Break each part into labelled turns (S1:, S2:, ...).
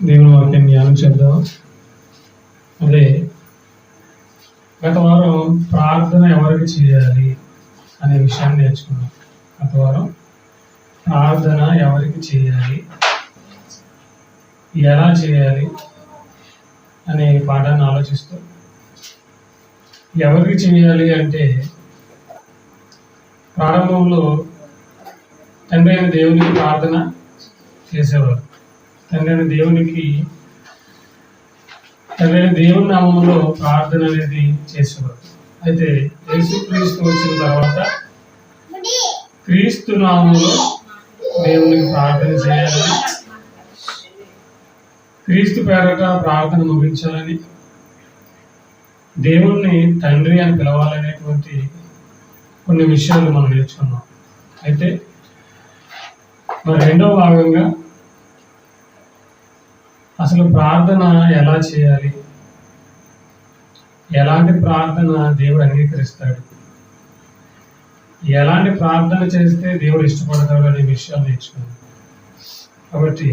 S1: దేవుని వాక్యం ధ్యానం చేద్దాం. అదే గత వారం ప్రార్థన ఎవరికి చేయాలి అనే విషయాన్ని నేర్చుకున్నాం. గత వారం ప్రార్థన ఎవరికి చేయాలి, ఎలా చేయాలి అనే పాఠాన్ని ఆలోచిస్తూ, ఎవరికి చేయాలి అంటే ప్రారంభంలో తండ్రి అయిన దేవునికి ప్రార్థన చేసేవారు. తండ్రి అయిన దేవుని నామంలో ప్రార్థన అనేది చేసేవారు. అయితే యేసుక్రీస్తు వచ్చిన తర్వాత క్రీస్తు నామంలో దేవునికి ప్రార్థన చేయాలని, క్రీస్తు పేరట ప్రార్థన ముగించాలని, దేవుణ్ణి తండ్రి అని పిలవాలనేటువంటి కొన్ని విషయాలు మనం నేర్చుకున్నాం. అయితే మరి రెండవ భాగంగా అసలు ప్రార్థన ఎలా చేయాలి, ఎలాంటి ప్రార్థన దేవుడు అంగీకరిస్తాడు, ఎలాంటి ప్రార్థన చేస్తే దేవుడు ఇష్టపడతాడు అనే విషయాలు నేర్చుకున్నాం. కాబట్టి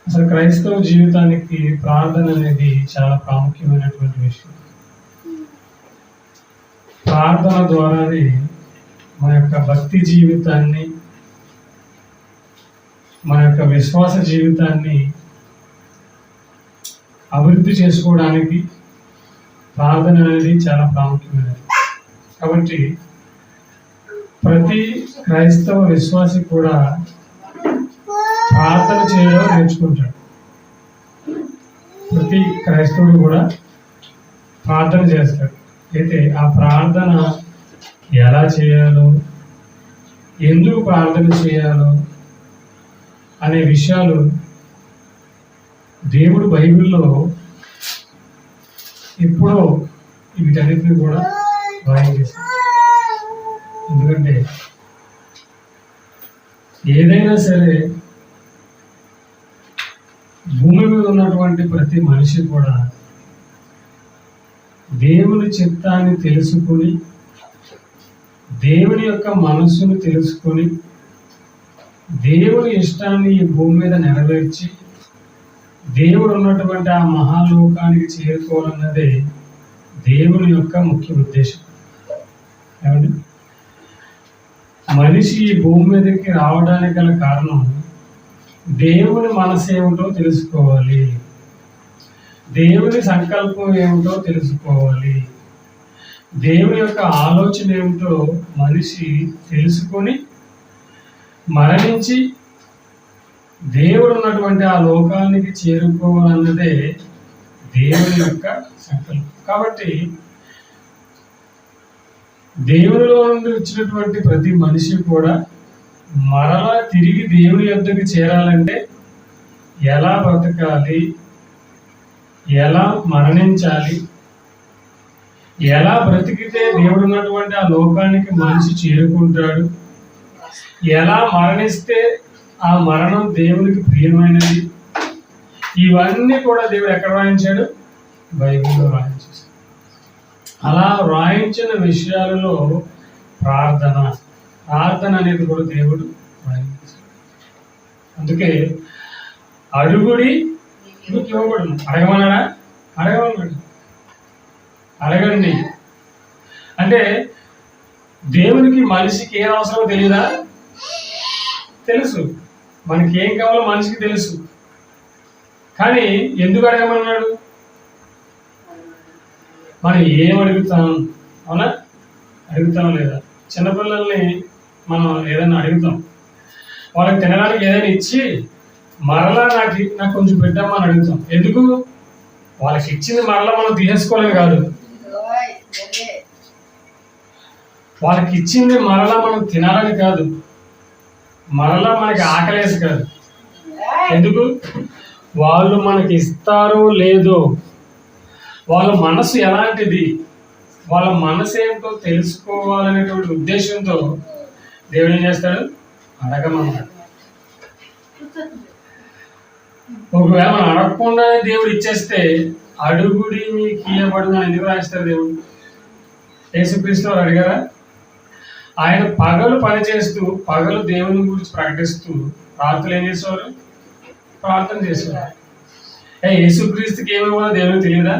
S1: అసలు క్రైస్తవ జీవితానికి ప్రార్థన అనేది చాలా ప్రాముఖ్యమైనటువంటి విషయం. ప్రార్థన ద్వారానే మన యొక్క భక్తి జీవితాన్ని, మన యొక్క విశ్వాస జీవితాన్ని అభివృద్ధి చేసుకోవడానికి ప్రార్థన అనేది చాలా ప్రాముఖ్యమైనది. కాబట్టి ప్రతి క్రైస్తవ విశ్వాసి కూడా ప్రార్థన చేయడం నేర్చుకుంటాడు. ప్రతి క్రైస్తవుడు కూడా ప్రార్థన చేస్తాడు. అయితే ఆ ప్రార్థన ఎలా చేయాలో, ఎందుకు ప్రార్థన చేయాలో అనే విషయాలు దేవుడు బైబిల్లో ఎప్పుడో వీటన్నిటిని కూడా రాయించేశాడు. ఎందుకంటే ఏదైనా సరే భూమి మీద ఉన్నటువంటి ప్రతి మనిషి కూడా దేవుని చిత్తాన్ని తెలుసుకొని, దేవుని యొక్క మనస్సును తెలుసుకొని, దేవుని ఇష్టాన్ని ఈ భూమి మీద నెరవేర్చి దేవుడు ఉన్నటువంటి ఆ మహాలోకానికి చేరుకోవాలన్నదే దేవుని యొక్క ముఖ్య ఉద్దేశం. ఏమండి, మనిషి ఈ భూమి మీదకి రావడానికి గల కారణం దేవుని మనసు ఏమిటో తెలుసుకోవాలి, దేవుని సంకల్పం ఏమిటో తెలుసుకోవాలి, దేవుని యొక్క ఆలోచన ఏమిటో మనిషి తెలుసుకొని మరణించి దేవుడు ఉన్నటువంటి ఆ లోకానికి చేరుకోవాలన్నదే దేవుని యొక్క సంకల్పం. కాబట్టి దేవునిలో నుండి వచ్చినటువంటి ప్రతి మనిషి కూడా మరలా తిరిగి దేవుని యొద్దకు చేరాలంటే ఎలా బ్రతకాలి, ఎలా మరణించాలి, ఎలా బ్రతికితే దేవుడు ఉన్నటువంటి ఆ లోకానికి మనిషి చేరుకుంటాడు, ఎలా మరణిస్తే ఆ మరణం దేవునికి ప్రియమైనది, ఇవన్నీ కూడా దేవుడు ఎక్కడ రాయించాడు? బైబిల్లో రాయించేశాడు. అలా రాయించిన విషయాలలో ప్రార్థన అనేది కూడా దేవుడు రాయించాడు. అందుకే అడుగుడి మీకు ఇవ్వబడును. అడగమన్నాడా? అడగమన్నాడు. అడగండి అంటే దేవునికి మనిషికి ఏం అవసరమో తెలియదా? తెలుసు. మనకి ఏం కావాలో మనిషికి తెలుసు. కానీ ఎందుకు అడగమన్నాడు? మనం ఏం అడుగుతాం? అవునా? అడుగుతాం లేదా? చిన్నపిల్లల్ని మనం ఏదైనా అడుగుతాం, వాళ్ళకి తినడానికి ఏదైనా ఇచ్చి మరలా నాకు కొంచెం పెట్టమ్మా అని అడుగుతాం. ఎందుకు? వాళ్ళకి ఇచ్చింది మరలా మనం తీసేసుకోలేము కాదు, వాళ్ళకి ఇచ్చింది మరలా మనం తినాలని కాదు, మరలా మనకి ఆకలేసి కాదు. ఎందుకు? వాళ్ళు మనకి ఇస్తారో లేదో, వాళ్ళ మనసు ఎలాంటిది, వాళ్ళ మనసు ఏంటో తెలుసుకోవాలనేటువంటి ఉద్దేశంతో దేవుడు ఏం చేస్తాడు? అడగమన్నాడు. ఒకవేళ మనం అడగకుండానే దేవుడు ఇచ్చేస్తే అడుగుడి మీకు ఇవ్వబడును అని ఎందుకు రాయిస్తారు దేవుడు? యేసుక్రీస్తు వారు అడిగారా? ఆయన పగలు పనిచేస్తూ, పగలు దేవుని గురించి ప్రకటిస్తూ, రాత్రులు ఏం చేసేవారు? ప్రార్థన చేసేవారు. యేసుక్రీస్తుకి ఏమేమో దేవునికి తెలియదా?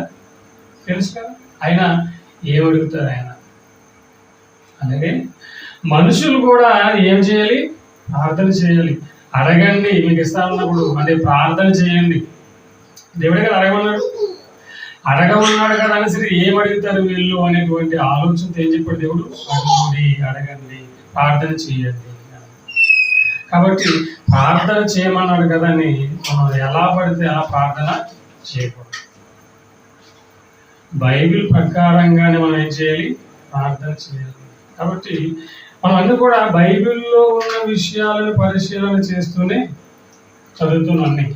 S1: తెలుసు కదా. ఆయన ఏమడుగుతారు ఆయన. అలాగే మనుషులు కూడా ఏం చేయాలి? ప్రార్థన చేయాలి. అడగండి మీకు ఇస్తానన్నప్పుడు అంటే ప్రార్థన చేయండి. దేవుడే కదా అడగమన్నాడు. అడగమన్నాడు కదా అని సరే ఏం అడుగుతారు వీళ్ళు అనేటువంటి ఆలోచనతో ఏం చెప్పాడు దేవుడు? అడగండి, ప్రార్థన చేయండి. కాబట్టి ప్రార్థన చేయమన్నాడు కదా అని మనం ఎలా పడితే అలా ప్రార్థన చేయకూడదు. బైబిల్ ప్రకారంగానే మనం ఏం చేయాలి? ప్రార్థన చేయాలి. కాబట్టి మనం అన్ని కూడా బైబిల్లో ఉన్న విషయాలను పరిశీలన చేస్తూనే చదువుతున్నాం. అన్ని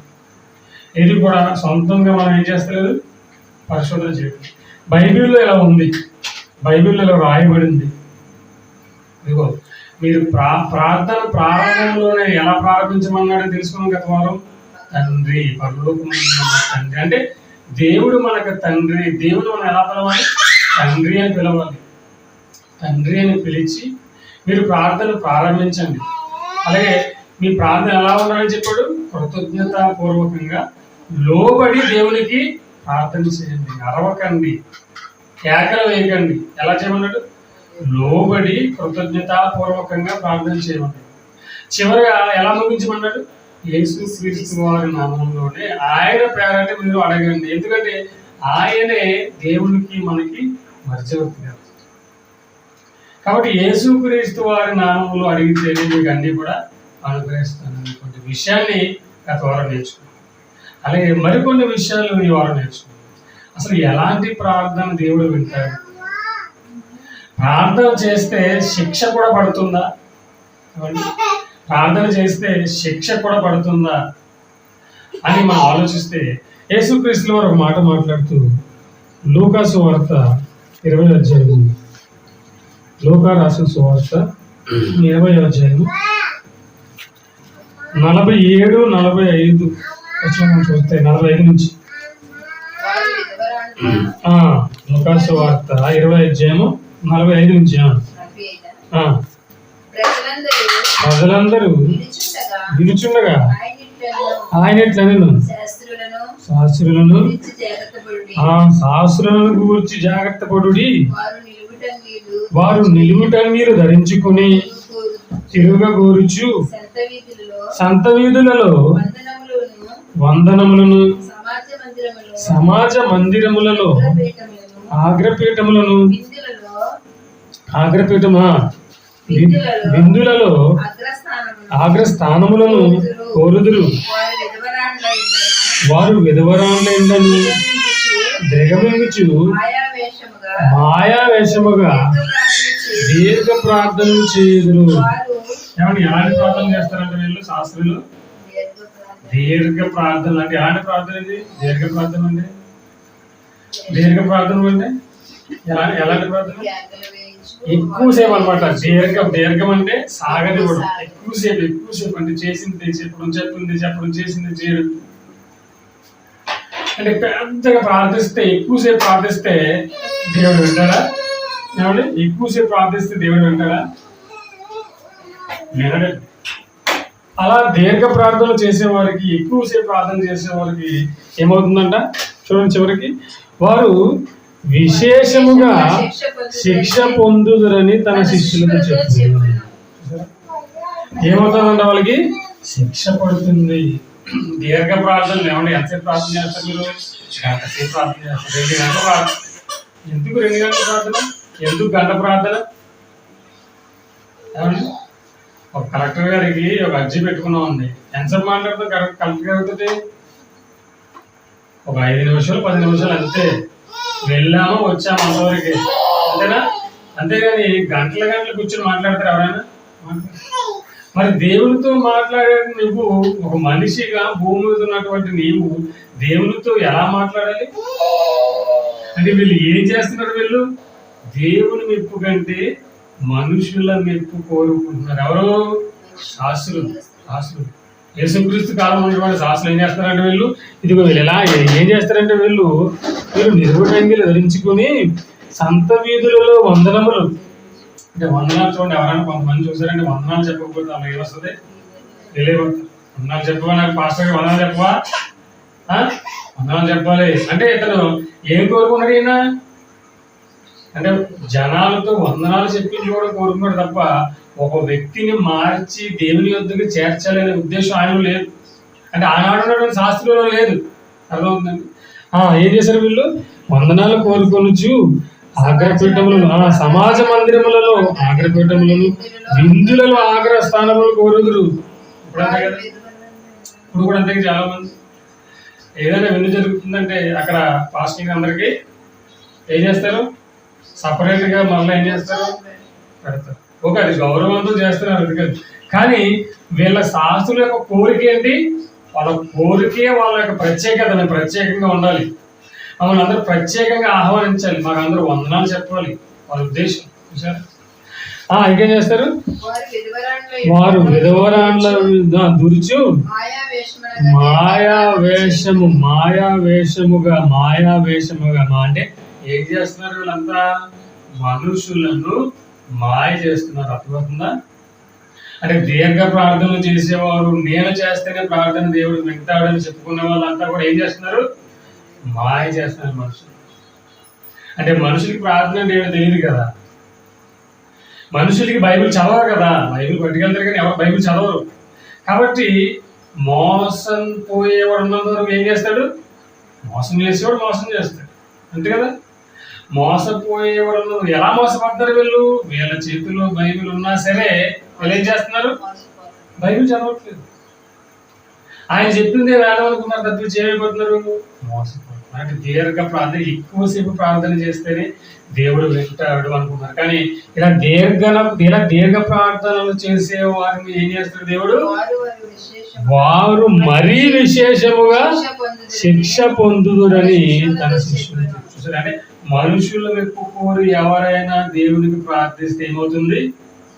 S1: ఇది కూడా సొంతంగా మనం ఏం చేస్తలేదు, పరిశోధన చేయడం. బైబిల్లో ఎలా ఉంది, బైబిల్లో ఎలా రాయబడింది. ఇదిగో మీరు ప్రార్థన ప్రారంభంలోనే ఎలా ప్రారంభించమన్నాడో తెలుసుకున్నాం గత వారం. తండ్రి, పరలోకమందున్న తండ్రి అంటే దేవుడు మనకు తండ్రి. దేవుడు మనం ఎలా పిలవాలి? తండ్రి అని పిలవాలి. తండ్రి అని పిలిచి మీరు ప్రార్థన ప్రారంభించండి. అలాగే మీ ప్రార్థన ఎలా ఉండాలని చెప్పాడు? కృతజ్ఞతాపూర్వకంగా లోబడి దేవునికి ప్రార్థన చేయండి. అరవకండి, కేకలు వేయకండి. ఎలా చేయమన్నాడు? లోబడి కృతజ్ఞతాపూర్వకంగా ప్రార్థన చేయమన్నాడు. చివరిగా ఎలా ముగించమన్నాడు? యేసుక్రీస్తు వారి నామంలోనే ఆయన పేరంటే మీరు అడగండి. ఎందుకంటే ఆయనే దేవునికి మనకి మధ్యవర్తి గారు. కాబట్టి యేసుక్రీస్తు వారి నామంలో అడిగితే మీకు అన్ని కూడా అనుగ్రహిస్తాను అనేటువంటి విషయాన్ని గత వారం నేర్చుకున్నాం. అలాగే మరికొన్ని విషయాలు ఈ వారం నేర్చుకున్నాం. అసలు ఎలాంటి ప్రార్థన దేవుడు వింటాడు? ప్రార్థన చేస్తే శిక్ష కూడా పడుతుందా? ప్రార్థన చేస్తే శిక్ష కూడా పడుతుందా అని మనం ఆలోచిస్తే యేసుక్రీస్తు వారు ఒక మాట మాట్లాడుతూ లూకా సువార్త 20వ అధ్యాయం, లూకా రాసిన సువార్త 20వ అధ్యాయం 47-45 వచ్చిన చూస్తే 45 నుంచి లూకా సువార్త 20వ అధ్యాయము 45 నుంచి ప్రజలందరూ వినుచుండగా ఆయన ఇట్లనెను, శాస్త్రులను గూర్చి జాగ్రత్త పడుడి. వారు నిలువుటంగీలు ధరించుకుని తిరుగగోరుచు సంత వీధులలో వందనములను, సమాజ మందిరములలో విందులలో అగ్రస్థానములను కోరుదురు. వారు విధవరాండ్లను దిగమింగుచు మాయావేషముగా దీర్ఘ ప్రార్థనలు చేయుదురు. ఏమంటే ఎలాంటి ప్రార్థన చేస్తారంటే వీళ్ళు శాస్త్రులు? దీర్ఘ ప్రార్థనలు. అంటే ఎలాంటి ప్రార్థన ఇది? దీర్ఘ ప్రార్థన అంటే దీర్ఘ ప్రార్థన అంటే ఎలాంటి ప్రార్థన? ఎక్కువసేపు అనమాట. దీర్ఘం అంటే సాగనివ్వడం. ఎక్కువసేపు అంటే చేసింది చెప్పడం, చెప్పడం, చేసింది చేయడం. అంటే పెద్దగా ప్రార్థిస్తే, ఎక్కువసేపు ప్రార్థిస్తే దేవుడు వింటాడా? ఏమంటే ఎక్కువసేపు ప్రార్థిస్తే దేవుడు వింటాడా? వినడే. అలా దీర్ఘ ప్రార్థనలు చేసేవారికి, ఎక్కువసేపు ప్రార్థన చేసేవారికి ఏమవుతుందంట? చూడండి, చివరికి వారు విశేషముగా శిక్ష పొందుదురని తన శిష్యులతో చెప్తున్నారు. ఏమవుతుందంట? వాళ్ళకి శిక్ష పడుతుంది. దీర్ఘ ప్రార్థనలు ఏమంటే ఎంతసేపు ప్రార్థన చేస్తారు మీరు? గంటసేపు ప్రార్థన చేస్తారు. 2 గంటల ప్రార్థన. ఎందుకు 2 గంటల ప్రార్థన? ఎందుకు గంట ప్రార్థన? ఏమండి, ఒక కలెక్టర్ గారికి ఒక అర్జీ పెట్టుకున్నాం అండి. ఎంతసేపు మాట్లాడుతాం కలెక్టర్ గారితో? ఒక 5 నిమిషాలు 10 నిమిషాలు అంతే. వెళ్ళాము వచ్చాము అంతవరకే, అంతేనా? అంతేగాని గంటలు కూర్చొని మాట్లాడతారు ఎవరైనా? మరి దేవునితో మాట్లాడే నువ్వు, ఒక మనిషిగా భూమి మీద ఉన్నటువంటి నీవు దేవునితో ఎలా మాట్లాడాలి? అంటే వీళ్ళు ఏం చేస్తున్నారు? వీళ్ళు దేవుని మెప్పు కంటే మనుషుల మెప్పు కోరుకుంటున్నారు. ఎవరు? శాస్త్రులు. యేసుక్రీస్తు కాలం ఉన్నటువంటి శాస్త్రులు ఏం చేస్తారంటే వీళ్ళు వీళ్ళు ఎలా ఏం చేస్తారంటే వీళ్ళు నిలువుటంగీలు ధరించుకుని సంత వీధులలో వందనములు. అంటే వందనాలు చూడండి, ఎవరైనా కొంతమంది చూసారంటే వందనాలు చెప్పకపోతే అలా ఏమొస్తుంది? వెళ్ళిపోతారు. వందనాలు చెప్పవా, నాకు పాస్టర్కి వందనాలు చెప్పవా, వందనాలు చెప్పాలి అంటే ఇతను ఏం కోరుకున్నాడు ఈయన అంటే జనాలతో వందనాలు చెప్పించుకోవడం కోరుకున్నాడు తప్ప ఒక వ్యక్తిని మార్చి దేవుని యొద్దకు చేర్చాలనే ఉద్దేశం ఆయన లేదు. అంటే ఆనాడు శాస్త్రంలో లేదు. అర్థమవుతుందండి. ఏం చేశారు వీళ్ళు? వందనాలు కోరుకొనుచు ఆగ్రపీఠములను, సమాజ మందిరములలో ఆగ్రపీఠములను, విందులలో ఆగ్రహ స్థానములు కోరుదురు. ఇప్పుడు అంతే కదా, ఇప్పుడు కూడా అంతే. చాలా మంది ఏదైనా విందు జరుగుతుందంటే అక్కడ పాస్టింగ్ అందరికి ఏం చేస్తారు? సపరేట్ గా మళ్ళీ ఏం చేస్తారు? పెడతారు. ఓకే, అది గౌరవంతో చేస్తున్నారు, అది కాదు. కానీ వీళ్ళ శాస్త్రుల యొక్క కోరిక ఏంటి? వాళ్ళ కోరికే వాళ్ళ యొక్క ప్రత్యేకత, ప్రత్యేకంగా ఉండాలి, మమ్మల్ని అందరూ ప్రత్యేకంగా ఆహ్వానించాలి, మాకు అందరూ వందనాలు చెప్పాలి, వాళ్ళ ఉద్దేశం. చూసారు? ఇంకేం చేస్తారు? వారు విధవరాండ్ల దురుచు మాయావేషముగా అంటే ఏం చేస్తున్నారు? వీళ్ళంతా మనుషులను మాయ చేస్తున్నారు. అర్థమవుతుందా? అంటే దీర్ఘ ప్రార్థనలు చేసేవారు, నేను చేస్తేనే ప్రార్థన దేవుడు వింటాడని చెప్పుకునే వాళ్ళంతా కూడా ఏం చేస్తున్నారు? మాయ చేస్తున్నారు మనుషులు. అంటే మనుషులకి ప్రార్థన అంటే ఏమో తెలియదు కదా, మనుషులకి బైబిల్ చదవరు కదా, బైబిల్ పట్టుకెళ్తారు కానీ ఎవరు బైబిల్ చదవరు. కాబట్టి మోసం పోయేవాడు ఉన్నంత వరకు ఏం చేస్తాడు? మోసం చేసేవాడు మోసం చేస్తాడు, అంతే కదా. మోసపోయేవాడు ఎలా మోసపడతారు వీళ్ళు? వీళ్ళ చేతిలో బైబిల్ ఉన్నా సరే వీళ్ళు ఏం చేస్తున్నారు? బైబిల్ చదవట్లేదు. ఆయన చెప్పిందే వేదం అనుకున్నారు, తప్పించి ఏమైపోతున్నారు? మోసపోతున్నారు. అంటే దీర్ఘ ప్రార్థన, ఎక్కువసేపు ప్రార్థన చేస్తేనే దేవుడు వింటాడు అనుకున్నారు. కానీ ఇలా దీర్ఘ ప్రార్థనలు చేసే వారిని ఏం చేస్తాడు దేవుడు? వారు మరీ విశేషముగా శిక్ష పొందుదురని తన శిష్యులు చూసారు. అంటే మనుషులు ఎక్కువ కోరి ఎవరైనా దేవునికి ప్రార్థిస్తే ఏమవుతుంది?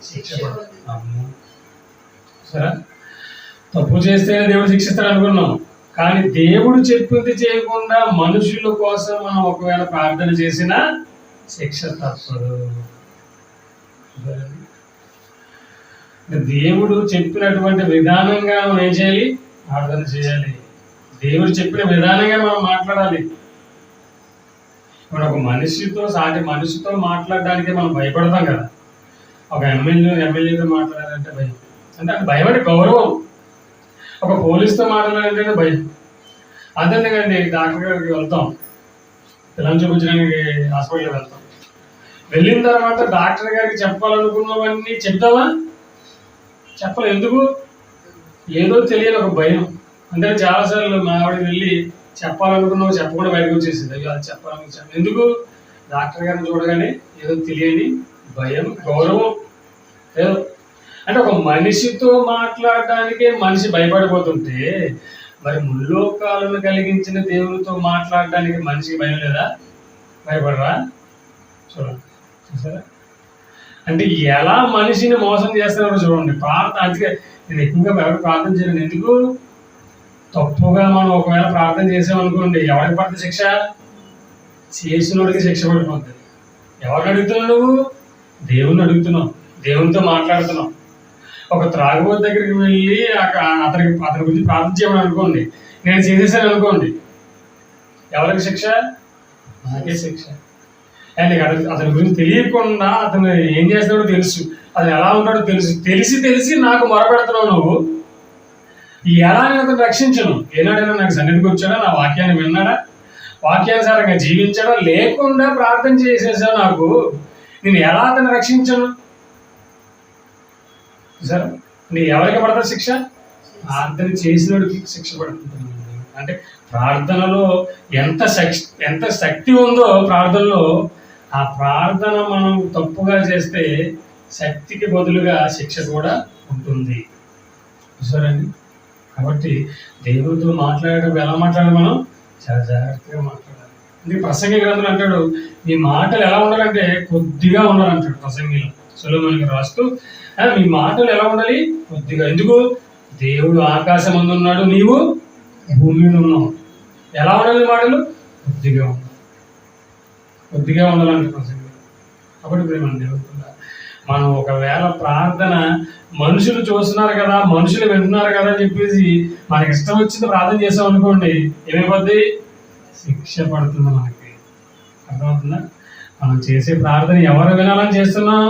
S1: శిక్ష పడుతుంది. సరే, తప్పు చేస్తేనే దేవుడు శిక్షిస్తాడు అనుకున్నాం, కానీ దేవుడు చెప్పింది చేయకుండా మనుషుల కోసం మనం ఒకవేళ ప్రార్థన చేసినా శిక్ష తప్పదు. దేవుడు చెప్పినటువంటి విధానంగా మనం ఏం చేయాలి? ప్రార్థన చేయాలి. దేవుడు చెప్పిన విధానంగా మనం మాట్లాడాలి. ఇప్పుడు ఒక మనిషితో, సాటి మనిషితో మాట్లాడడానికి మనం భయపడతాం కదా. ఒక ఎమ్మెల్యేతో మాట్లాడాలంటే భయం. అంటే భయం అంటే గౌరవం. ఒక పోలీసుతో మాట్లాడాలంటే భయం. అంతేందుకండి, డాక్టర్ గారికి వెళ్తాం, పిల్లలు చూపించడానికి హాస్పిటల్కి వెళ్తాం. వెళ్ళిన తర్వాత డాక్టర్ గారికి చెప్పాలనుకున్నవన్నీ చెప్తావా? చెప్పలేదు. ఎందుకు? ఏదో తెలియని ఒక భయం. అంటే చాలాసార్లు మా ఆవిడ వెళ్ళి చెప్పాలనుకున్నావు చెప్పకుండా బయటకు వచ్చేసింది. అయ్యో అది చెప్పాలనుకుంటాను. ఎందుకు? డాక్టర్ గారిని చూడగానే ఏదో తెలియని భయం, గౌరవం ఏదో. అంటే ఒక మనిషితో మాట్లాడడానికే మనిషి భయపడిపోతుంటే మరి ముల్లోకాలను కలిగించిన దేవునితో మాట్లాడడానికి మనిషికి భయం లేదా? భయపడరా? చూడండి, చూసారా? అంటే ఎలా మనిషిని మోసం చేస్తున్నారో చూడండి. ప్రార్థన, అందుకే నేను ఎక్కువగా ఎవరు ప్రార్థన చేయను. ఎందుకు? తప్పుగా మనం ఒకవేళ ప్రార్థన చేసామనుకోండి, ఎవరికి పడుతుంది శిక్ష? చేసినోడికి శిక్ష పడిపోతుంది. ఎవరిని అడుగుతున్నావు నువ్వు? దేవుణ్ణి అడుగుతున్నావు, దేవునితో మాట్లాడుతున్నావు. ఒక త్రాగుబోతు దగ్గరికి వెళ్ళి అతని గురించి ప్రార్థన చేయమని అనుకోండి, నేను చేసేసాను అనుకోండి, ఎవరికి శిక్ష? నాకే శిక్ష. అండ్ అతని గురించి తెలియకుండా అతను ఏం చేస్తాడో తెలుసు, అతను ఎలా ఉంటాడో తెలుసు, తెలిసి నాకు మొరపెడుతున్నావు నువ్వు. ఎలా నేను అతను రక్షించను? ఏనాడైనా నాకు సన్నిధికి వచ్చాడా? నా వాక్యాన్ని విన్నాడా? వాక్యానుసారంగా జీవించాడా? లేకుండా ప్రార్థన చేసేసావు నాకు, నేను ఎలా అతను రక్షించను? సరే, నీ ఎవరికి పడతారు శిక్ష? ప్రార్థన చేసినోడికి శిక్ష పడుతుంది. అంటే ప్రార్థనలో ఎంత శక్తి ఉందో ప్రార్థనలో, ఆ ప్రార్థన మనం తప్పుగా చేస్తే శక్తికి బదులుగా శిక్ష కూడా ఉంటుంది. సరేండి. కాబట్టి దేవుడితో మాట్లాడేటప్పుడు ఎలా మాట్లాడాలి? మనం చాలా జాగ్రత్తగా మాట్లాడాలి. అందుకే ప్రసంగి గ్రంథులు అంటాడు, మీ మాటలు ఎలా ఉండాలంటే కొద్దిగా ఉండాలంటాడు ప్రసంగిలో. సొలొమోను గారు రాస్తూ, మీ మాటలు ఎలా ఉండాలి? కొద్దిగా. ఎందుకు? దేవుడు ఆకాశం ముందు ఉన్నాడు, నీవు భూమి మీద ఉన్నావు. ఎలా ఉండాలి మాటలు? కొద్దిగా ఉండాలి, కొద్దిగా ఉండాలంటే ప్రసంగి. అప్పుడు ఇప్పుడు మన దేవుడు మనం ఒకవేళ ప్రార్థన మనుషులు చూస్తున్నారు కదా, మనుషులు వింటున్నారు కదా అని చెప్పేసి మనకి ఇష్టం వచ్చింది ప్రార్థన చేసాం అనుకోండి, ఏమైపోద్ది? శిక్ష పడుతుంది మనకి. అర్థమవుతుందా? మనం చేసే ప్రార్థన ఎవరు వినాలని చేస్తున్నాం?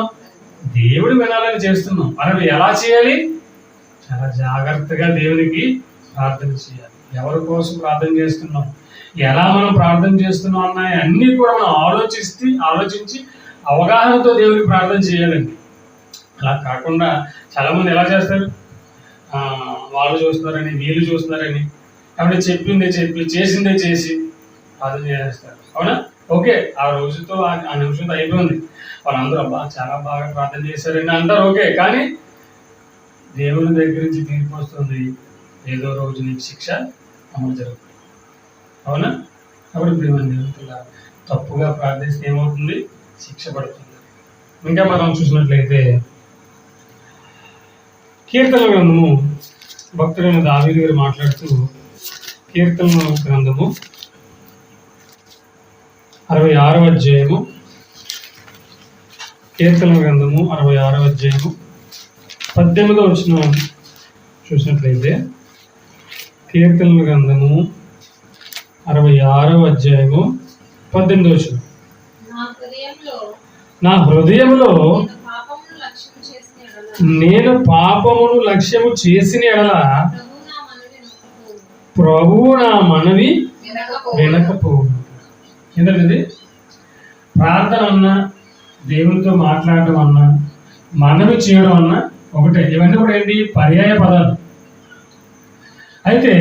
S1: దేవుడు వినాలని చేస్తున్నాం. మనం ఎలా చేయాలి? చాలా జాగ్రత్తగా దేవునికి ప్రార్థన చేయాలి. ఎవరి కోసం ప్రార్థన చేస్తున్నాం, ఎలా మనం ప్రార్థన చేస్తున్నాం అన్నాయి అన్నీ కూడా మనం ఆలోచించి అవగాహనతో దేవునికి ప్రార్థన చేయాలండి. అలా కాకుండా చాలామంది ఎలా చేస్తారు? వాళ్ళు చూస్తున్నారని, వీళ్ళు చూస్తున్నారని, కాబట్టి చెప్పిందే చెప్పి చేసిందే చేసి ప్రార్థన చేస్తారు. అవునా? ఓకే, ఆ రోజుతో ఆ నిమిషంతో అయిపోయింది. వాళ్ళందరూ అబ్బా చాలా బాగా ప్రార్థన చేశారని అంటారు. ఓకే, కానీ దేవుని దగ్గర నుంచి తీర్పు వస్తుంది. ఏదో రోజు నీకు శిక్ష అమలు జరుగుతుంది. అవునా? కాబట్టి ప్రియమైన దేవునిలా తప్పుగా ప్రార్థిస్తే ఏమవుతుంది? శిక్ష పడుతుంది. ఇంకా మనం చూసినట్లయితే కీర్తనల గ్రంథము, భక్తుడైన దావీదు గారు మాట్లాడుతూ, కీర్తనల గ్రంథము 66వ అధ్యాయము, కీర్తనల గ్రంథము 66వ అధ్యాయము 18వ వచనం చూసినట్లయితే, కీర్తనల గ్రంథము 66వ అధ్యాయము 18వ వచనం, నా హృదయంలో నేను పాపమును లక్ష్యము చేసిన ఎడల ప్రభువు నా మనవి వినకపోవును. ఏంటంటే ప్రార్థన అన్నా, దేవునితో మాట్లాడడం అన్నా, మనవి చేయడం అన్నా ఒకటే. ఇవన్నీ కూడా ఏంటి? పర్యాయ పదాలు. అయితే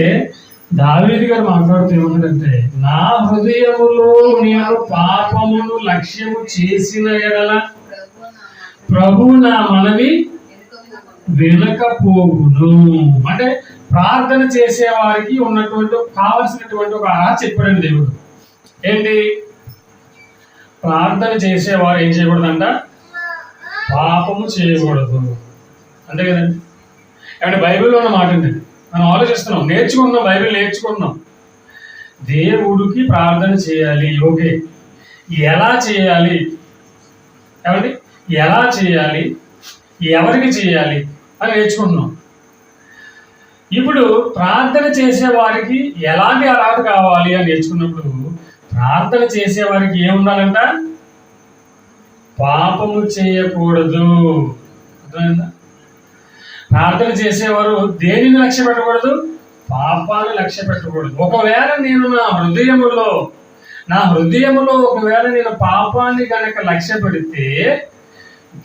S1: దావీదు గారు మాట్లాడుతూ ఏమంటారంటే, నా హృదయములో నేను పాపమును లక్ష్యము చేసిన ఎడల ప్రభువు నా మనవి వినకపోవును. అంటే ప్రార్థన చేసే వారికి ఉన్నటువంటి కావలసినటువంటి ఒక అర్హత చెప్పాడండి దేవుడు. ఏంటి? ప్రార్థన చేసేవారు ఏం చేయకూడదంట? పాపము చేయకూడదు. అంతే కదండి. అంటే బైబిల్లో ఉన్న మాట అండి. మనం ఆలోచిస్తున్నాం, నేర్చుకుంటున్నాం, బైబిల్ నేర్చుకుంటున్నాం. దేవుడికి ప్రార్థన చేయాలి. ఓకే, ఎలా చేయాలి? ఏమండి, ఎలా చేయాలి, ఎవరికి చేయాలి అని నేర్చుకుంటున్నాం. ఇప్పుడు ప్రార్థన చేసే వారికి ఎలాంటి అర్హత కావాలి అని నేర్చుకున్నప్పుడు, ప్రార్థన చేసే వారికి ఏముండాలంట? పాపము చేయకూడదు. అర్థమైందా? ప్రార్థన చేసేవారు దేనిని లక్ష్య పెట్టకూడదు? పాపాన్ని లక్ష్య పెట్టకూడదు. ఒకవేళ నేను నా హృదయములో ఒకవేళ నేను పాపాన్ని కనుక లక్ష్య పెడితే,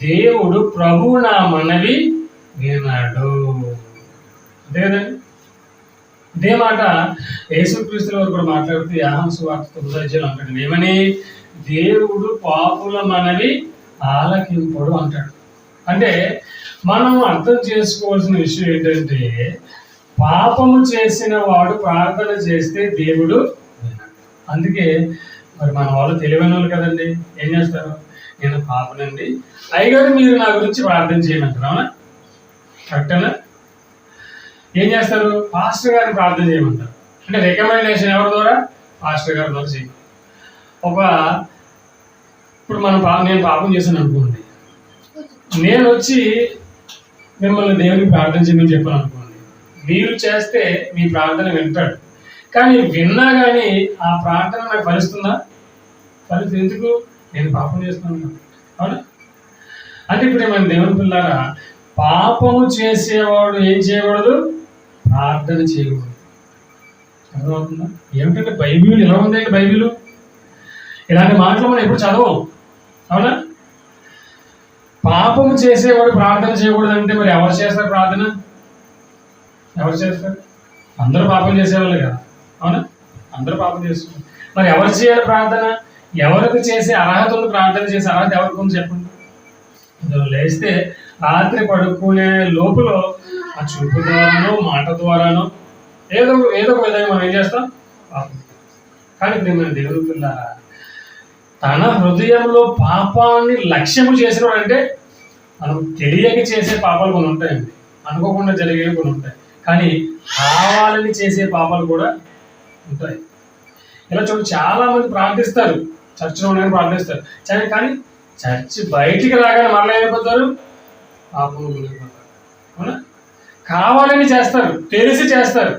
S1: దేవుడు ప్రభువు నా మనవి వినాడు. అంతే కదండి. ఇదే మాట యేసుక్రీస్తుల వారు కూడా మాట్లాడుతూ యోహాను సువార్త 9వ అధ్యాయంలో అంటాడు. ఏమని? దేవుడు పాపుల మనవి ఆలకింపుడు అంటాడు. అంటే మనం అర్థం చేసుకోవాల్సిన విషయం ఏంటంటే, పాపము చేసిన వాడు ప్రార్థన చేస్తే దేవుడు వినాడు. అందుకే మరి మన వాళ్ళు తెలివైన వాళ్ళు కదండి, ఏం చేస్తారు? నేను పాపనండి, అయ్యగారు మీరు నా గురించి ప్రార్థన చేయమంటారు. అవునా? కరెక్టేనా? ఏం చేస్తారు? పాస్టర్ గారిని ప్రార్థన చేయమంటారు. అంటే రికమెండేషన్ ఎవరి ద్వారా? పాస్టర్ గారి ద్వారా చేయ. ఇప్పుడు నేను పాపం చేశాను అనుకోండి, నేను వచ్చి మిమ్మల్ని దేవునికి ప్రార్థన చేయమని చెప్పాను అనుకోండి, మీరు చేస్తే మీ ప్రార్థన వింటాడు. కానీ విన్నా కానీ ఆ ప్రార్థన నాకు ఫలిస్తుందా? ఫలిస్తుంది. ఎందుకు? నేను పాపం చేస్తున్నాను. అవునా? అంటే ఇప్పుడు మన దేవుని పిల్లారా, పాపము చేసేవాడు ఏం చేయకూడదు? ప్రార్థన చేయకూడదు. అర్థమవుతుందా? ఏమిటంటే బైబిల్ ఎలా ఉందండి? బైబిల్ ఇలాంటి మాటలు మనం ఎప్పుడు చదవం. అవునా? పాపము చేసేవాడు ప్రార్థన చేయకూడదు అంటే మరి ఎవరు చేస్తారు ప్రార్థన? ఎవరు చేస్తారు? అందరూ పాపం చేసేవాళ్ళు కదా. అవునా? అందరూ పాపం చేస్తున్నారు. మరి ఎవరు చేయాలి ప్రార్థన? ఎవరికి చేసే అర్హత ఉంది? ప్రార్థన చేసే అర్హత ఎవరికి ఉంది చెప్పండి. లేస్తే రాత్రి పడుకునే లోపల ఆ చూపు ద్వారానో మాట ద్వారానో ఏదో ఒక విధంగా మనం ఏం చేస్తాం? పాపం. కానీ ప్రియమైన దేవుని పిల్లారా, తన హృదయంలో పాపాన్ని లక్ష్యము చేసినాడు అంటే, మనం తెలియక చేసే పాపాలు కొన్ని ఉంటాయండి, అనుకోకుండా జరిగేవి కొన్ని ఉంటాయి, కానీ కావాలని చేసే పాపాలు కూడా ఉంటాయి. ఇలా చూడండి, చాలా మంది ప్రార్థిస్తారు, చర్చలో ఉండగానే ప్రార్థిస్తారు, కానీ చచ్చి బయటికి రాగానే మరలా ఏమైపోతారు? పాపం గురైపోతారు. అవునా? కావాలని చేస్తారు, తెలిసి చేస్తారు.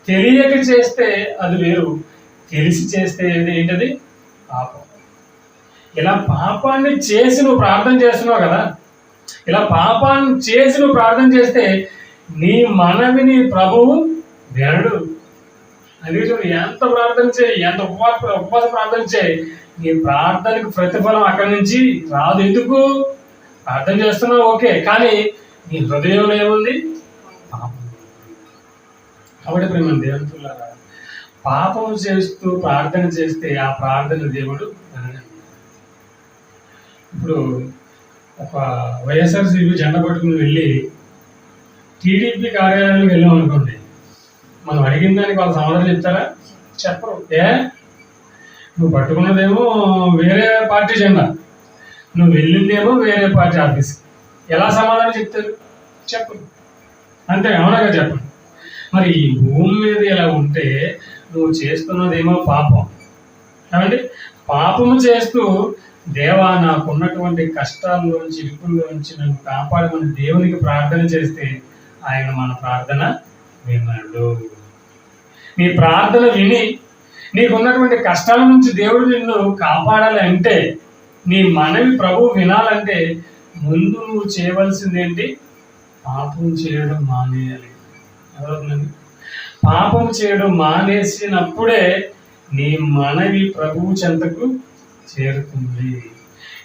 S1: తెలియక చేస్తే అది వేరు, తెలిసి చేస్తే ఏంటది? పాపం. ఇలా పాపాన్ని చేసి నువ్వు ప్రార్థన చేస్తున్నావు కదా, ఇలా పాపాన్ని చేసి నువ్వు ప్రార్థన చేస్తే నీ మనవిని ప్రభువు వినడు. అందుకే చూడు, ఎంత ప్రార్థన చేయి, ఎంత ఉపవాస ప్రార్థన చేయి, నీ ప్రార్థనకు ప్రతిఫలం అక్కడి నుంచి రాదు. ఎందుకు? ప్రార్థన చేస్తున్నావు ఓకే, కానీ నీ హృదయంలో ఏముంది? పాపం. కాబట్టి ప్రేమ దేవునిలారా, పాపం చేస్తూ ప్రార్థన చేస్తే ఆ ప్రార్థన దేవుడు వినడు. ఇప్పుడు ఒక వైఎస్ఆర్సీపీ జెండా పట్టుకుని వెళ్ళి టీడీపీ కార్యాలయానికి వెళ్ళాం అనుకోండి, మనం అడిగిన దానికి వాళ్ళు సమాధానం చెప్తారా? చెప్పరు. నువ్వు పట్టుకున్నదేమో వేరే పార్టీ జెండా, నువ్వు వెళ్ళిందేమో వేరే పార్టీ ఆఫీస్. ఎలా సమాధానం చెప్తారు? చెప్పరు. అంతే, అవునాగా చెప్పండి. మరి ఈ భూమి మీద ఇలా ఉంటే నువ్వు చేస్తున్నదేమో పాపం. కాబట్టి పాపము చేస్తూ దేవా నాకున్నటువంటి కష్టాల్లోంచి ఇరుకుల్లోంచి నన్ను కాపాడమని దేవునికి ప్రార్థన చేస్తే ఆయన మన ప్రార్థన విన్నాడు. నీ ప్రార్థన విని నీకున్నటువంటి కష్టాల నుంచి దేవుడు నిన్ను కాపాడాలి అంటే, నీ మనవి ప్రభువు వినాలంటే ముందు నువ్వు చేయవలసింది ఏంటి? పాపం చేయడం మానేయాలి. ఎవరవుతుందండి? పాపం చేయడం మానేసినప్పుడే నీ మనవి ప్రభువు చెంతకు చేరుతుంది.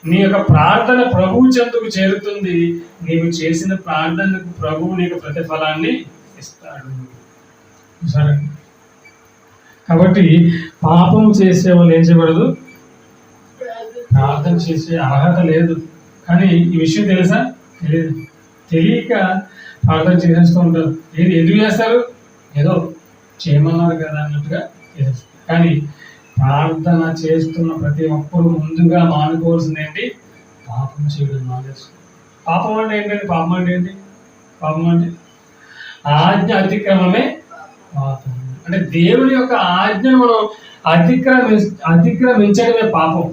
S1: నీ యొక్క ప్రార్థన ప్రభువు చెంతకు చేరుతుంది. నీవు చేసిన ప్రార్థనకు ప్రభువు నీకు ప్రతిఫలాన్ని ఇస్తాడు. సరే, కాబట్టి పాపం చేసే వాళ్ళు ఏం చేయకూడదు? ప్రార్థన చేసే అర్హత లేదు. కానీ ఈ విషయం తెలుసా? తెలియదు. తెలియక ప్రార్థన చేసేస్తూ ఉంటారు. ఎందుకు చేస్తారు? ఏదో చేయమన్నారు కదా అన్నట్టుగా చేస్తారు. కానీ ప్రార్థన చేస్తున్న ప్రతి ఒక్కరు ముందుగా మానుకోవాల్సింది ఏంటి? పాపం చేయడం మానేస్తారు. పాపం అంటే ఏంటంటే, పాపం అంటే ఏంటి? పాపం అంటే ఆజ్ఞ అతిక్రమమే పాపం. అంటే దేవుని యొక్క ఆజ్ఞను మనం అతిక్రమించడమే పాపం.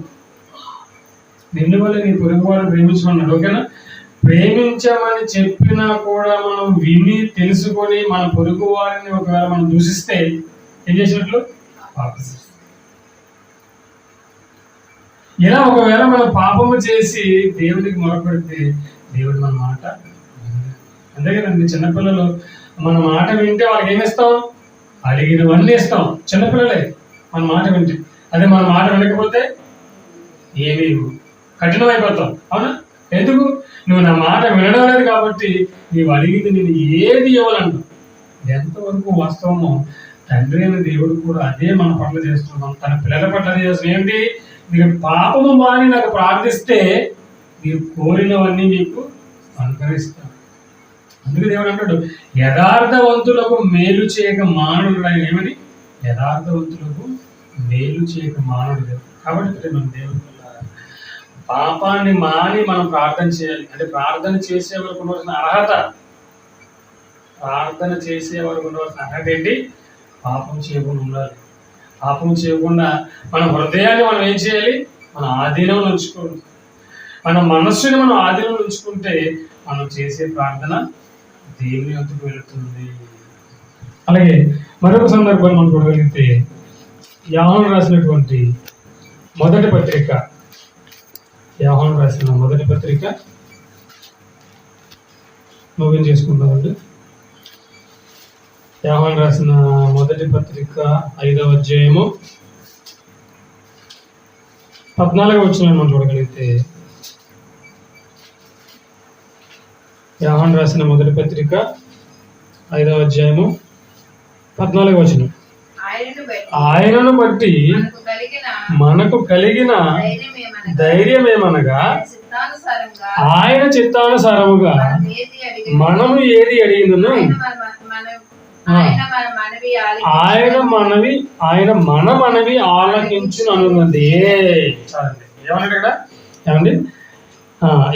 S1: నిన్ను వల్ల నీ పొరుగువాడు ప్రేమించమన్నాడు, ఓకేనా? ప్రేమించమని చెప్పినా కూడా మనం విని తెలుసుకొని మన పొరుగు వారిని ఒకవేళ మనం దూషిస్తే ఏం చేసినట్లు? పాపం. ఇలా ఒకవేళ మనం పాపము చేసి దేవుడికి మొరపెడితే దేవుడు మన మాట, అంతే కదండి. చిన్నపిల్లలు మన మాట వింటే వాళ్ళకి ఏమిస్తాం? అడిగినవన్నీ ఇస్తాం. చిన్నపిల్లలే మన మాట వింటే. అదే మన మాట వినకపోతే ఏమీ కఠినమైపోతాం. అవునా? ఎందుకు? నువ్వు నా మాట వినడం లేదు కాబట్టి నీవు అడిగింది నేను ఏది ఇవ్వాలంటావు. ఎంతవరకు వాస్తవమో తండ్రి అయిన దేవుడు కూడా అదే మన పట్ల చేస్తున్నాం, తన పిల్లల పట్ల చేస్తున్నాం. ఏంటి? మీరు పాపము మాని నాకు ప్రార్థిస్తే మీరు కోరినవన్నీ మీకు అనుకరిస్తాను. అందుకే దేవుడు అంటాడు, యథార్థవంతులకు మేలు చేయక మానవుడు. ఆయన ఏమని? యథార్థవంతులకు మేలు చేయక మానవుడు. కాబట్టి మన దేవుడు పాపాన్ని మాని మనం ప్రార్థన చేయాలి. అంటే ప్రార్థన చేసేవారికి ఉండవలసిన అర్హత, ప్రార్థన చేసేవారికి ఉండవలసిన అర్హత ఏంటి? పాపం చేయకుండా ఉండాలి. పాపం చేయకుండా మన హృదయాన్ని మనం ఏం చేయాలి? మన ఆధీనంలో ఉంచుకోవాలి. మన మనస్సుని మనం ఆధీనంలో ఉంచుకుంటే మనం చేసే ప్రార్థన దేవుని వద్దకు వెళుతుంది. అలాగే మరొక సందర్భాన్ని మనం చూడగలిగితే, యోహాను రాసినటువంటి మొదటి పత్రిక, యోహాను రాసిన మొదటి పత్రిక ముగింపు చేసుకుంటామండి. యోహాను రాసిన మొదటి పత్రిక 5వ అధ్యాయము 14వ వచనం మనం చూడగలిగితే, యోహాను రాసిన మొదటి పత్రిక 5వ అధ్యాయము 14వ వచనం, ఆయనను బట్టి మనకు కలిగిన ధైర్యమేమనగా ఆయన చిత్తానుసారముగా మనము ఏది అడిగినను ఆయన మన మనవి ఆలకించును అనున్నది. ఏమన్నాడు ఇక్కడ? ఏమండి?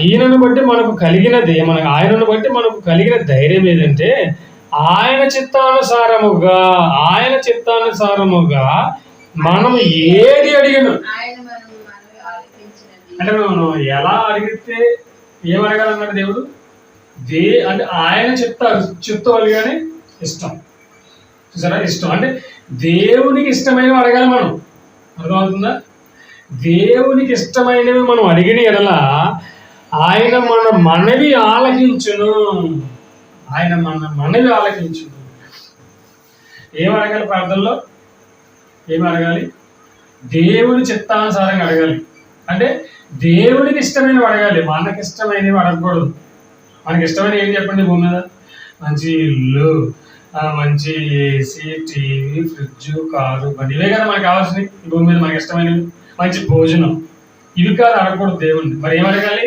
S1: ఈయనను బట్టి మనకు కలిగినది, ఆయనను బట్టి మనకు కలిగిన ధైర్యం ఏదంటే ఆయన చిత్తానుసారముగా మనం ఏది అడిగిన. అంటే మనం ఎలా అడిగితే ఏం అడగాలన్నాడు దేవుడు? అంటే ఆయన చెప్తారు కానీ ఇష్టం. చూసారా, ఇష్టం అంటే దేవునికి ఇష్టమైనవి అడగాలి మనం. అర్థమవుతుందా? దేవునికి ఇష్టమైనవి మనం అడిగిన ఎడల ఆయన మన మనవి ఆలకించును. ఆయన మన మనవి ఆలకించును. ఏం అడగాలి ప్రార్థనలో? ఏమి అడగాలి? దేవుని చిత్తానుసారంగా అడగాలి. అంటే దేవునికి ఇష్టమైనవి అడగాలి, మనకి ఇష్టమైనవి అడగకూడదు. మనకి ఇష్టమైన ఏం చెప్పండి భూమి మీద? మంచి ఇల్లు, మంచి ఏసీ, టీవీ, ఫ్రిడ్జ్, కారు, బండి, ఇవే కదా మనకు కావాల్సినవి ఈ భూమి మీద. మనకి ఇష్టమైనవి మంచి భోజనం, ఇవి కాదు అడగకూడదు దేవుణ్ణి. మరి ఏం అడగాలి?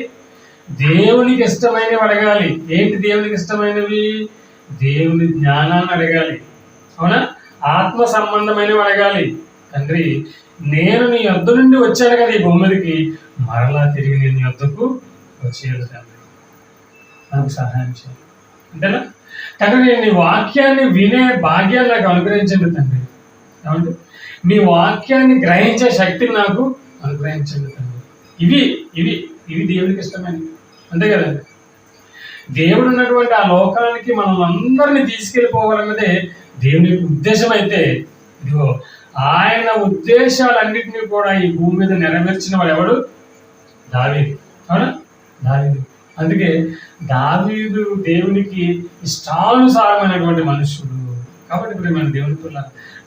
S1: దేవునికి ఇష్టమైనవి అడగాలి. ఏంటి దేవునికి ఇష్టమైనవి? దేవుని జ్ఞానాన్ని అడగాలి. అవునా? ఆత్మ సంబంధమైనవి అడగాలి. తండ్రి, నేను నీ యొద్ద నుండి వచ్చాను కదా ఈ భూమి మీదకి, మరలా తిరిగి నేను నీ యొద్దకు వచ్చేది తండ్రి, నాకు సహాయం చేయాలి. అంతేనా? తండ్రి, నేను నీ వాక్యాన్ని వినే భాగ్యాన్ని నాకు అనుగ్రహించండి తండ్రి. ఏమంటే నీ వాక్యాన్ని గ్రహించే శక్తిని నాకు అనుగ్రహించండి తండ్రి. ఇవి ఇవి ఇవి దేవునికి ఇష్టమైనవి. అంతే కదండి. దేవుడు ఉన్నటువంటి ఆ లోకానికి మనం అందరినీ తీసుకెళ్ళిపోవాలన్నదే దేవుని యొక్క ఉద్దేశం. అయితే ఇదిగో ఆయన ఉద్దేశాలన్నింటినీ కూడా ఈ భూమి మీద నెరవేర్చిన వాడు ఎవడు? దావీదు. అవునా? దావీదు. అందుకే దావీదు దేవునికి ఇష్టానుసారమైనటువంటి మనుషుడు. కాబట్టి ఇప్పుడు మన దేవునికి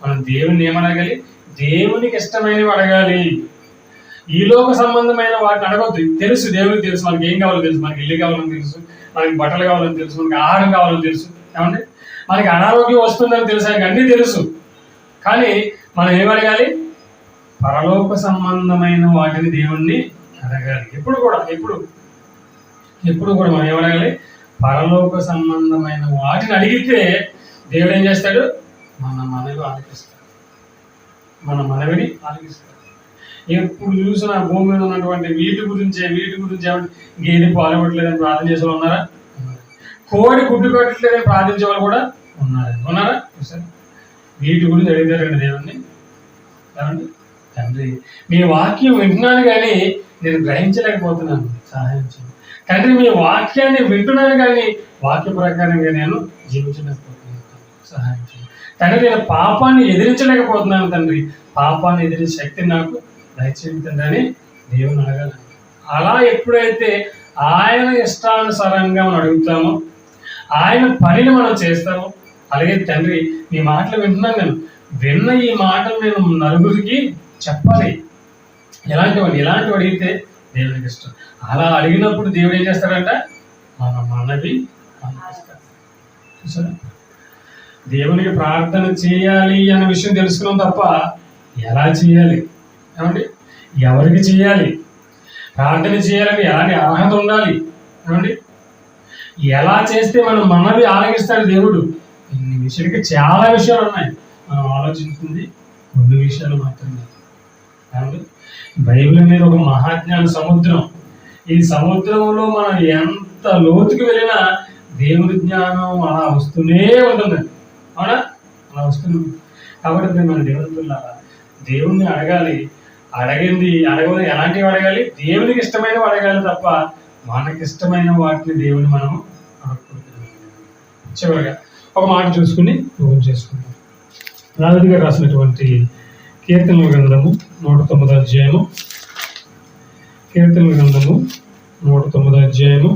S1: మనం దేవుని ఏమడగాలి? దేవునికి ఇష్టమైనవి అడగాలి. ఈ లోక సంబంధమైన వాటిని అడగవద్దు. తెలుసు, దేవునికి తెలుసు మనకి ఏం కావాలో తెలుసు. మనకి ఇల్లు కావాలని తెలుసు, మనకి బట్టలు కావాలని తెలుసు, మనకి ఆహారం కావాలని తెలుసు. ఏమంటే మనకి అనారోగ్యం వస్తుందని తెలుసు, ఆయనకి అన్నీ తెలుసు. కానీ మనం ఏం అడగాలి? పరలోక సంబంధమైన వాటిని దేవుణ్ణి అడగాలి. ఎప్పుడు కూడా మనం ఏమడగాలి? పరలోక సంబంధమైన వాటిని అడిగితే దేవుడు ఏం చేస్తాడు? మన మనవి ఆలకిస్తాడు. మన మనవిని ఆలకిస్తాడు. ఎప్పుడు చూసినా భూమి మీద ఉన్నటువంటి వీటి గురించి గేదె పాల్గొట్టలేదని ప్రార్థన చేసే వాళ్ళు ఉన్నారా? కోడి గుడ్డు కట్టలేదని ప్రార్థించే వాళ్ళు కూడా ఉన్నారా? చూసారా? వీటి గురించి అడిగారండి దేవుణ్ణి. ఏమండి? తండ్రి, మీ వాక్యం వింటున్నాను కానీ నేను గ్రహించలేకపోతున్నాను, సహాయం చేయండి. తండ్రి, మీ వాక్యాన్ని వింటున్నాను కానీ వాక్య ప్రకారంగా నేను జీవించలేకపోతున్నాను, సహాయం చేయండి. తండ్రి, నేను పాపాన్ని ఎదిరించలేకపోతున్నాను తండ్రి, పాపాన్ని ఎదిరించే శక్తిని నాకు దయచేయండి తండ్రి అని దేవుని అడగాలి. అలా ఎప్పుడైతే ఆయన ఇష్టానుసారంగా మనం అడుగుతామో, ఆయన పనిని మనం చేస్తామో, అలాగే తండ్రి మీ మాటలు వింటున్నాను, నేను విన్న ఈ మాటలు నేను నలుగురికి చెప్పాలి. ఎలాంటివి అడిగితే దేవునికి ఇష్టం. అలా అడిగినప్పుడు దేవుడు ఏం చేస్తాడంట? మన మనవి ఆలకిస్తాడు. చూసారా? దేవునికి ప్రార్థన చేయాలి అన్న విషయం తెలుసుకున్నాం తప్ప ఎలా చేయాలి, ఏమండి, ఎవరికి చేయాలి, ప్రార్థన చేయాలని ఎలాంటి అర్హత ఉండాలి, ఏమండి, ఎలా చేస్తే మనం మనవి ఆలకిస్తాడు దేవుడు, ఇన్ని విషయాలకి చాలా విషయాలు ఉన్నాయి. మనం ఆలోచించింది కొన్ని విషయాలు మాత్రమే. ఏమండి, బైబిల్ అనేది ఒక మహాజ్ఞాన సముద్రం. ఈ సముద్రంలో మనం ఎంత లోతుకి వెళ్ళినా దేవుని జ్ఞానం అలా వస్తూనే ఉంటుంది. అవునా? అలా వస్తుంది. కాబట్టి మన దేవుణ్ణి అడగాలి. అడగని ఎలాంటివి అడగాలి? దేవునికి ఇష్టమైనవి అడగాలి తప్ప మనకి ఇష్టమైన వాటిని దేవుని మనం అడగకూడదు. చివరిగా ఒక మాట చూసుకుని పూజ చేసుకుంటాం. దావీదు గారు రాసినటువంటి కీర్తనల గ్రంథము 109వ అధ్యాయము, కీర్తనల గ్రంథము 109వ అధ్యాయము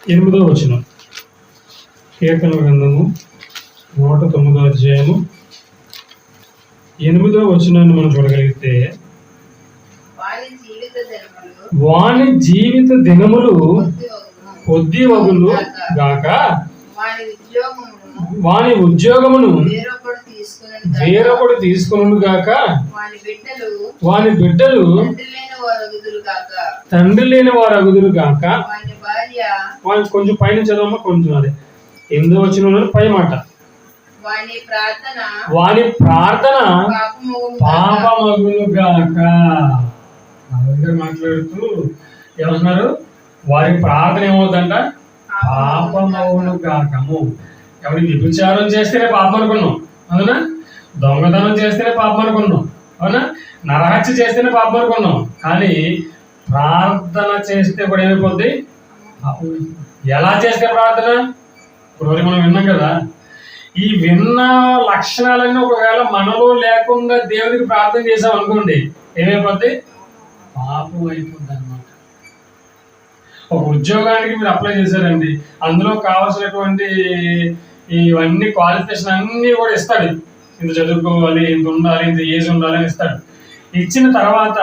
S1: 8వ వచనం. కీర్తనల గ్రంథము 109వ అధ్యాయము 8వ వచనాన్ని మనం చూడగలిగితే, వాని జీవిత దినములు కొద్దివగులు గాక, వాని ఉద్యోగమును వేరొకడు తీసుకొనును గాక, వాని బిడ్డలు తండ్రి లేని వారు అగుదురు గాక. వాని కొంచెం పైన చదవమ్మా, కొంచెం అదే 8వ వచనంలో పై మాట, వాని ప్రార్థన పాపమగును గాక. మాట్లాడుతూ ఏమన్నారు? వారి ప్రార్థన ఏమవుతుందంట? పాపమగును గాకము. ఎవరికి వ్యభిచారం చేస్తేనే పాపం అనుకున్నాం, అవునా? దొంగతనం చేస్తేనే పాపం అనుకున్నాం, అవునా? నరహత్య చేస్తేనే పాపం అనుకున్నాం, కానీ ప్రార్థన చేస్తే కూడా ఏమైపోద్ది? పాపం. ఎలా చేస్తే ప్రార్థన? ఇప్పుడు మనం విన్నాం కదా, ఈ విన్న లక్షణాలన్నీ ఒకవేళ మనలో లేకుండా దేవుడికి ప్రార్థన చేసాం అనుకోండి, ఏమైపోద్ది? పాపం అయిపోద్ది అనమాట. ఒక ఉద్యోగానికి మీరు అప్లై చేశారండి, అందులో కావాల్సినటువంటి ఇవన్నీ క్వాలిఫికేషన్ అన్నీ కూడా ఇస్తాడు. ఇంత చదువుకోవాలి, ఇంత ఉండాలి, ఇంత ఏజ్ ఉండాలి అని ఇస్తాడు. ఇచ్చిన తర్వాత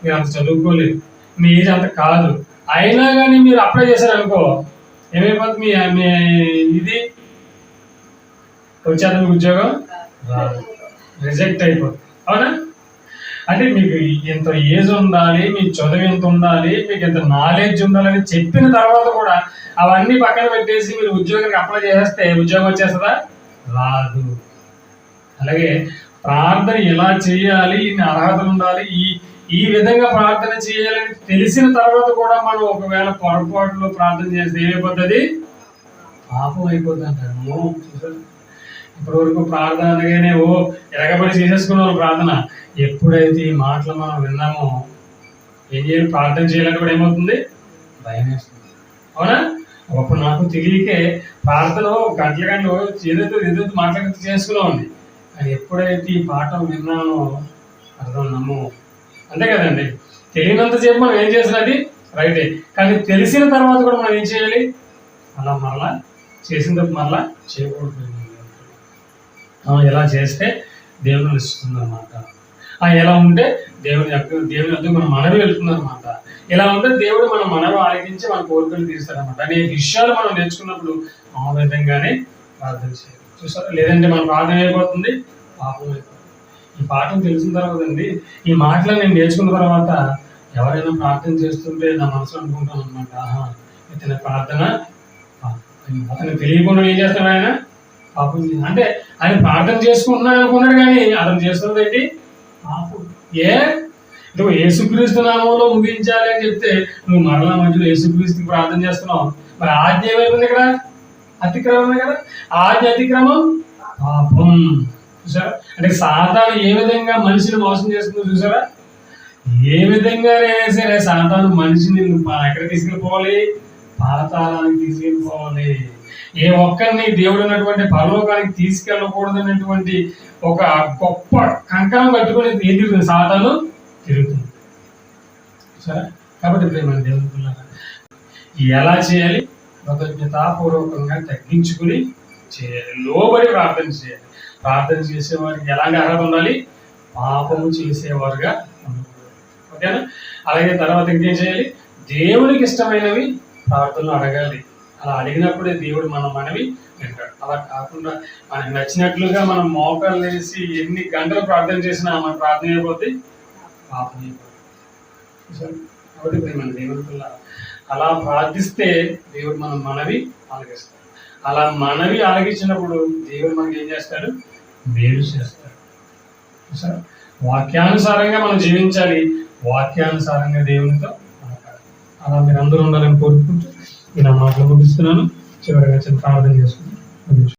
S1: మీరు అంత చదువుకోలేదు, మీ ఏజ్ అంత కాదు, అయినా కానీ మీరు అప్లై చేశారనుకో, ఏమైపోతుంది? మీ ఇది వచ్చేది మీకు ఉద్యోగం రాదు, రిజెక్ట్ అయిపోతుంది. అవునా? అంటే మీకు ఇంత ఏజ్ ఉండాలి, మీ చదువు ఎంత ఉండాలి, మీకు ఇంత నాలెడ్జ్ ఉండాలని చెప్పిన తర్వాత కూడా అవన్నీ పక్కన పెట్టేసి మీరు ఉద్యోగానికి అప్లై చేస్తే ఉద్యోగం వచ్చేస్తుందా? రాదు. అలాగే ప్రార్థన ఎలా చేయాలి, ఇన్ని అర్హతలు ఉండాలి, ఈ విధంగా ప్రార్థన చేయాలని తెలిసిన తర్వాత కూడా మనం ఒకవేళ పొరపాటులో ప్రార్థన చేస్తే ఏమైపోతుంది? పాపం అయిపోతుంది అంటారు. ఇప్పటి వరకు ప్రార్థన అనగానే ఎరగబడి చేసేసుకున్న వాళ్ళు ప్రార్థన. ఎప్పుడైతే ఈ మాటలు మనం విన్నామో ఏం చేయాలి? ప్రార్థన చేయాలంటే కూడా ఏమవుతుంది? భయం వేస్తుంది. అవునా? అప్పుడు నాకు తెలియకే ప్రార్థన గంటలు ఏదైతే మాట్లాడితే చేసుకున్నామండి, కానీ ఎప్పుడైతే ఈ పాఠం విన్నానో అర్థం నమ్ము. అంతే కదండి. తెలియనంతసేపు మనం ఏం చేసినది రైటే, కానీ తెలిసిన తర్వాత కూడా మనం ఏం చేయాలి? అలా మరలా చేసిన తప్పు మరలా చేయకూడదు. ఎలా చేస్తే దేవుని ఇస్తుంది అనమాట. ఎలా ఉంటే దేవుని వద్దకు మన మనవి వెళ్తుంది అనమాట. ఇలా ఉంటే దేవుడు మన మనవి ఆలకించి మన కోరికలు తీస్తారనమాట. అనే విషయాలు మనం నేర్చుకున్నప్పుడు ఆ విధంగానే ప్రార్థన చేయాలి. చూసారా? లేదంటే మన ప్రార్థన అయిపోతుంది, పాపం అయిపోతుంది. ఈ పాఠం తెలిసిన తర్వాత అండి, ఈ మాటలు నేను నేర్చుకున్న తర్వాత ఎవరైనా ప్రార్థన చేస్తుంటే నా మనసులో అనుకుంటాను అనమాట, ఇతని ప్రార్థన అతను తెలియకుండా ఏం చేస్తాడు? ఆయన పాపం. అంటే ఆయన ప్రార్థన చేసుకుంటున్నాడు అనుకున్నాడు, కానీ అతను చేస్తున్నది ఏంటి? పాపం. నువ్వు యేసుక్రీస్తు నామంలో ముగించాలి అని చెప్తే నువ్వు మరలా మధ్యలో యేసుక్రీస్తుకి ప్రార్థన చేస్తున్నావు. మరి ఆజ్ఞ ఏమైపోయింది ఇక్కడ? అతిక్రమమే కదా. ఆజ్ఞ అతిక్రమం పాపం. చూసారా? అంటే సాతాను ఏ విధంగా మనిషిని మోసం చేస్తుందో చూసారా? ఏ విధంగానైనా సరే సాతాను మనిషిని ఎక్కడ తీసుకెళ్ళిపోవాలి? పాతాళానికి తీసుకెళ్ళిపోవాలి. ఏ ఒక్కరిని దేవుడు ఉన్నటువంటి పరలోకానికి తీసుకెళ్ళకూడదు అనేటువంటి ఒక గొప్ప కంకణం కట్టుకుని ఏం తిరుగుతుంది? సాతాను తిరుగుతుంది. సరే, కాబట్టి ప్రేమ దేవుని పిల్లలు ఎలా చేయాలి? కృతజ్ఞతాపూర్వకంగా తగ్గించుకుని చేయాలి, లోబడి ప్రార్థన చేయాలి. ప్రార్థన చేసేవారికి ఎలాంటి అర్హత ఉండాలి? పాపము చేసేవారుగా ఉండకూడదు. ఓకేనా? అలాగే తర్వాత ఇంకేం చేయాలి? దేవునికి ఇష్టమైనవి ప్రార్థనలు అడగాలి. అలా అడిగినప్పుడే దేవుడు మన మనవి వింటాడు. అలా కాకుండా మనకు నచ్చినట్లుగా మనం మోకాలు వేసి ఎన్ని గంటలు ప్రార్థన చేసినా మన ప్రార్థన అయిపోద్ది, పాపం అయిపోతుంది. కాబట్టి ప్రేమ దేవుని పిల్ల అలా ప్రార్థిస్తే దేవుడు మన మనవి ఆలకిస్తాడు. అలా మనవి ఆలకించినప్పుడు దేవుడు మనకి ఏం చేస్తాడు? మేలు చేస్తాడు. సరే, వాక్యానుసారంగా మనం జీవించాలి, వాక్యానుసారంగా దేవునితో మాట్లాడాలి. అలా మీరు అందరూ ఉండాలని కోరుకుంటూ నేను ఆ మాటలు ముగిస్తున్నాను. చివరిగా చిన్న ప్రార్థన చేసుకుంటాను.